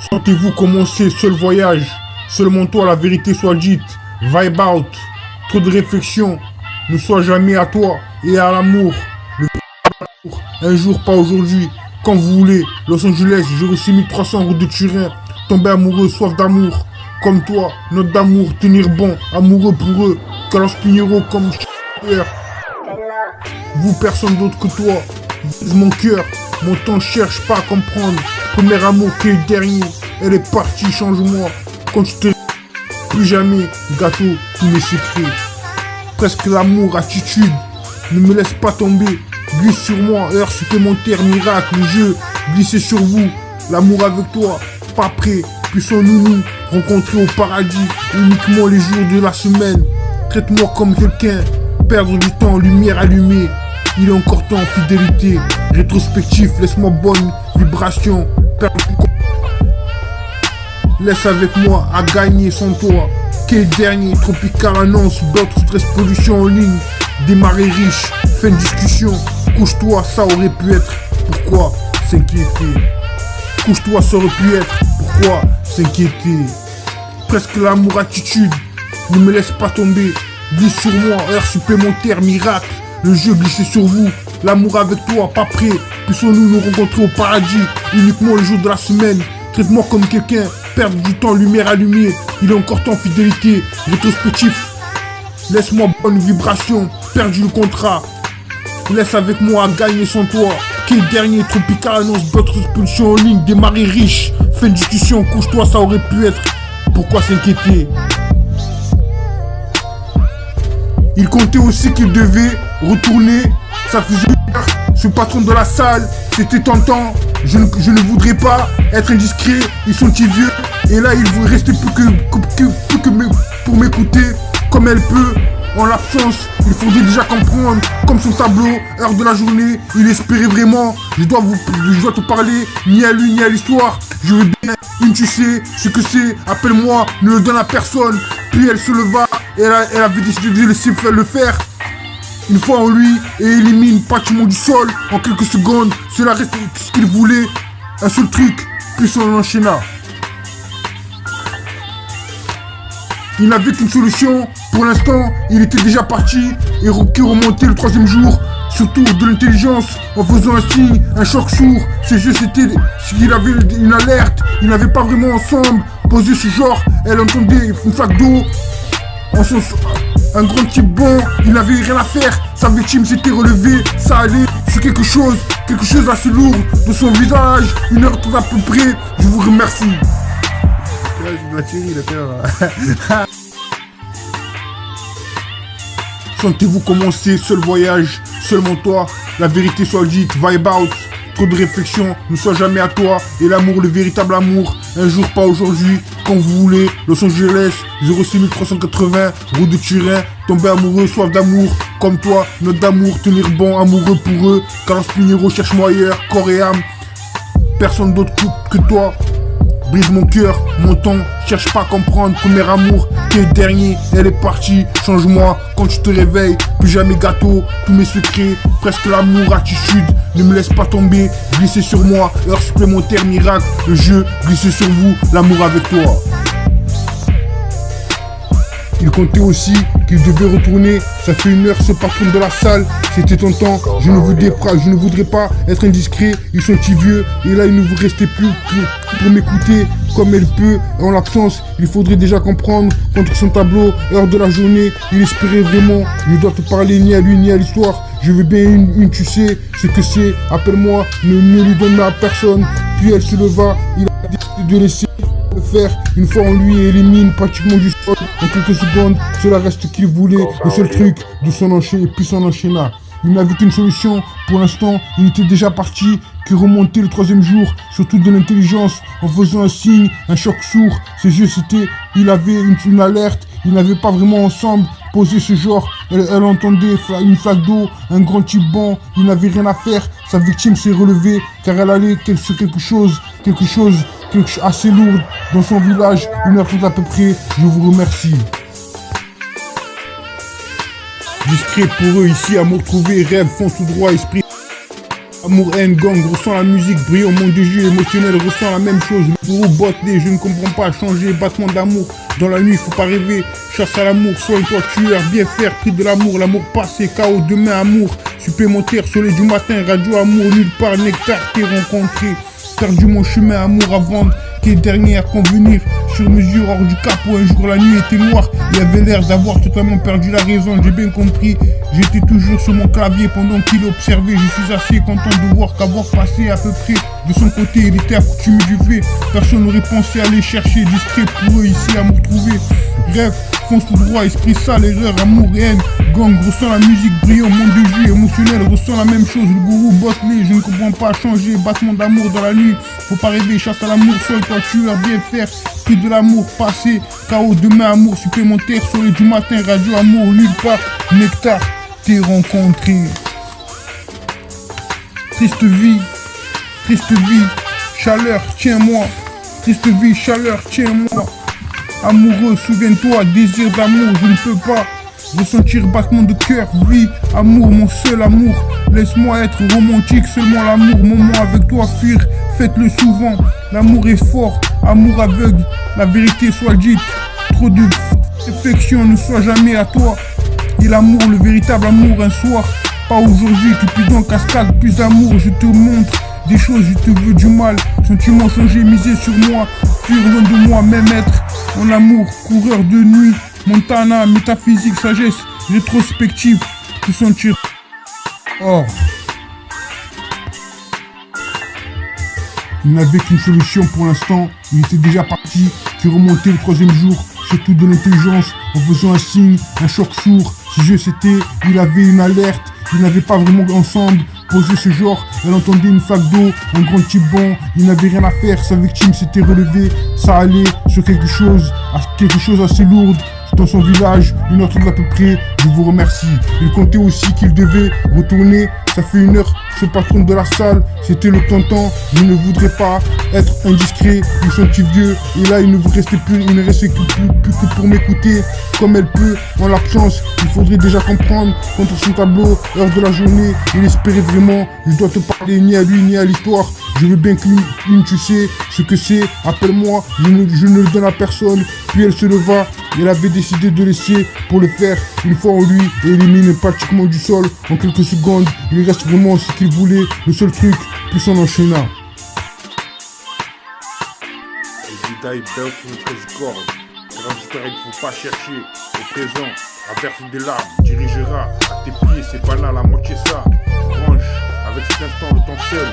Sentez-vous commencer seul voyage, seulement toi la vérité soit dite, vibe out, trop de réflexion, ne sois jamais à toi et à l'amour, un jour pas aujourd'hui, quand vous voulez, Los Angeles, j'ai reçu 1300 routes de Turin, tomber amoureux, soif d'amour, comme toi, note d'amour, tenir bon, amoureux pour eux, Carlos Pinheiro comme vous personne d'autre que toi, mon cœur, mon temps cherche pas à comprendre, premier amour qui est le dernier, elle est partie, change-moi, quand je te plus jamais, gâteau, tous mes secrets, presque l'amour, attitude, ne me laisse pas tomber, glisse sur moi, heure supplémentaire, miracle, jeu, glissez sur vous, l'amour avec toi, pas prêt, puissons-nous nous rencontrer au paradis, uniquement les jours de la semaine, traite-moi comme quelqu'un, perdre du temps, lumière allumée, il est encore temps, fidélité, rétrospectif, laisse-moi bonne vibration, perdre du temps. Laisse avec moi à gagner sans toi. Quel dernier, tropical annonce, d'autres stress, pollution en ligne, démarrer riche, fin de discussion, couche-toi, ça aurait pu être, pourquoi s'inquiéter? Couche-toi, ça aurait pu être, pourquoi s'inquiéter? Presque l'amour, attitude, ne me laisse pas tomber, glisse sur moi, heure supplémentaire, miracle, le jeu glissé sur vous, l'amour avec toi, pas prêt, puissons-nous nous rencontrer au paradis, uniquement le jour de la semaine, traite-moi comme quelqu'un, perdre du temps, lumière allumée, il est encore temps, fidélité, rétrospectif, laisse-moi bonne vibration, perdu le contrat, laisse avec moi à gagner sans toi, quel dernier, tropical annonce, d'autres expulsions en ligne, démarrer riche, fin de discussion, couche-toi, ça aurait pu être, pourquoi s'inquiéter? Il comptait aussi qu'il devait retourner, ça faisait ce patron de la salle, c'était tentant, je ne voudrais pas être indiscret, ils sont petits vieux, et là il ne restait plus que pour m'écouter, comme elle peut, en l'absence, il faudrait déjà comprendre, comme son tableau, heure de la journée, il espérait vraiment, je dois te parler, ni à lui ni à l'histoire, je veux bien, une tu sais ce que c'est, appelle-moi, ne le donne à personne, puis elle se leva, et elle avait décidé de laisser le faire, une fois en lui, et élimine pratiquement du sol, en quelques secondes, cela reste ce qu'il voulait, un seul truc, puis on enchaîna. Il n'avait qu'une solution, pour l'instant, il était déjà parti, et qui remontait le troisième jour, surtout de l'intelligence, en faisant un signe, un choc sourd, ses yeux c'était, s'il avait une alerte, ils n'avaient pas vraiment ensemble, posé ce genre, elle entendait une flaque d'eau, un grand type bon, il n'avait rien à faire, sa victime s'était relevée, ça allait sur quelque chose assez lourd de son visage, 1h30 à peu près, je vous remercie. Sentez-vous commencer, seul voyage, seulement toi, la vérité soit dite, vibe out, trop de réflexion, ne sois jamais à toi, et l'amour, le véritable amour, un jour pas aujourd'hui, quand vous voulez, Los Angeles, 06380, route de Turin, tomber amoureux, soif d'amour, comme toi, note d'amour, tenir bon, amoureux pour eux, Carlos Pinheiro, cherche-moi ailleurs, corps et âme, personne d'autre que toi, brise mon cœur, mon temps, cherche pas à comprendre, premier amour, quel dernier, elle est partie, change-moi, quand tu te réveilles, plus jamais gâteau, tous mes secrets, presque l'amour, attitude, ne me laisse pas tomber, glissez sur moi, heure supplémentaire, miracle, le jeu, glissez sur vous, l'amour avec toi. Il comptait aussi qu'il devait retourner, ça fait 1 heure ce patron de la salle, c'était tentant, je ne voudrais pas être indiscret, ils sont petits vieux, et là il ne vous restait plus pour m'écouter, comme elle peut, en l'absence, il faudrait déjà comprendre, contre son tableau, heure de la journée, il espérait vraiment, je dois te parler ni à lui ni à l'histoire, je veux bien une tu sais ce que c'est, appelle-moi, ne lui donne à personne, puis elle se leva, il a décidé de laisser le faire, une fois en lui élimine pratiquement du sol, en quelques secondes, cela reste ce qu'il voulait, le seul truc de son enchaîner, puis son enchaîna. Il n'avait qu'une solution, pour l'instant, il était déjà parti, qui remontait le troisième jour, surtout de l'intelligence, en faisant un signe, un choc sourd, ses yeux c'était, il avait une alerte, ils n'avaient pas vraiment ensemble posé ce genre, elle entendait une flaque d'eau, un grand type bon, il n'avait rien à faire, sa victime s'est relevée, car elle allait sur quelque chose assez lourd dans son village, 1h30 à peu près, je vous remercie. Discret pour eux ici, amour trouvé, rêve, fond tout droit, esprit. Amour, haine, gang, ressent la musique, brillant, monde de jeu émotionnel, ressent la même chose. Le bourreau botte les, je ne comprends pas, changer, battement d'amour. Dans la nuit, faut pas rêver, chasse à l'amour, soigne-toi tueur, bien faire, prix de l'amour passé, chaos, demain, amour, supplémentaire, soleil du matin, radio, amour, nulle part, nectar, t'es rencontré. Perdu mon chemin, amour à vendre, qui est dernier à convenir. Sur mesure, hors du capot, un jour la nuit était noire. Il avait l'air d'avoir totalement perdu la raison, j'ai bien compris. J'étais toujours sur mon clavier pendant qu'il observait. Je suis assez content de voir qu'avoir passé à peu près. De son côté, il était accoutumé du fait. Personne n'aurait pensé aller chercher discret pour eux ici à me retrouver. Rêve, fonce tout droit, esprit sale, erreur, amour et haine. Gang, ressent la musique brillant, monde de jeu émotionnel, ressent la même chose. Le gourou botte les, je ne comprends pas changer, battement d'amour dans la nuit. Faut pas rêver, chasse à l'amour, sois-toi tueur, bien faire. Prix de l'amour passé, chaos, demain, amour supplémentaire, soleil du matin, radio, amour, nulle part, nectar, t'es rencontré. Triste vie, chaleur, tiens-moi. Triste vie, chaleur, tiens-moi. Amoureux, souviens-toi, désir d'amour, je ne peux pas ressentir battement de cœur, vie, amour, mon seul amour. Laisse-moi être romantique, seulement l'amour, moment avec toi, fuir, faites-le souvent. L'amour est fort, amour aveugle, la vérité soit dite. Trop de affection ne soit jamais à toi. Et l'amour, le véritable amour, un soir, pas aujourd'hui, Cupidon en cascade, plus d'amour, je te montre des choses, je te veux du mal. Sentiments changés, misés sur moi, fuir loin de moi, même être en amour, coureur de nuit, Montana, métaphysique, sagesse, rétrospective, te sentir or. Il n'avait qu'une solution pour l'instant, il était déjà parti, qui remontait le troisième jour, surtout de l'intelligence, en faisant un signe, un choc sourd. Si je c'était, il avait une alerte, ils n'avaient pas vraiment ensemble posé ce genre, elle entendait une flaque d'eau, un grand type bon, il n'avait rien à faire, sa victime s'était relevée, ça allait sur quelque chose assez lourde. Dans son village, une heure trente à peu près, je vous remercie. Il comptait aussi qu'il devait retourner, ça fait une heure, ce patron de la salle, c'était le tonton, je ne voudrais pas être indiscret, ils sont petits vieux, et là il ne vous restait plus, il ne restait plus que pour m'écouter, comme elle peut, en l'absence, il faudrait déjà comprendre, contre son tableau, heure de la journée, il espérait vraiment, je dois te parler ni à lui ni à l'histoire, je veux bien que lui, tu sais ce que c'est, appelle-moi, je ne le donne à personne, puis elle se leva, elle avait décidé de laisser pour le faire, une fois en lui, et élimine pratiquement du sol, en quelques secondes, il reste vraiment ce qu'il voulait, le seul truc, puis son enchaîna. Jedi belt une corde, transfert il faut pas chercher, au présent, à verser des larmes, dirigera à tes pieds, c'est pas là la moitié ça, branche, avec cet instant le temps seul,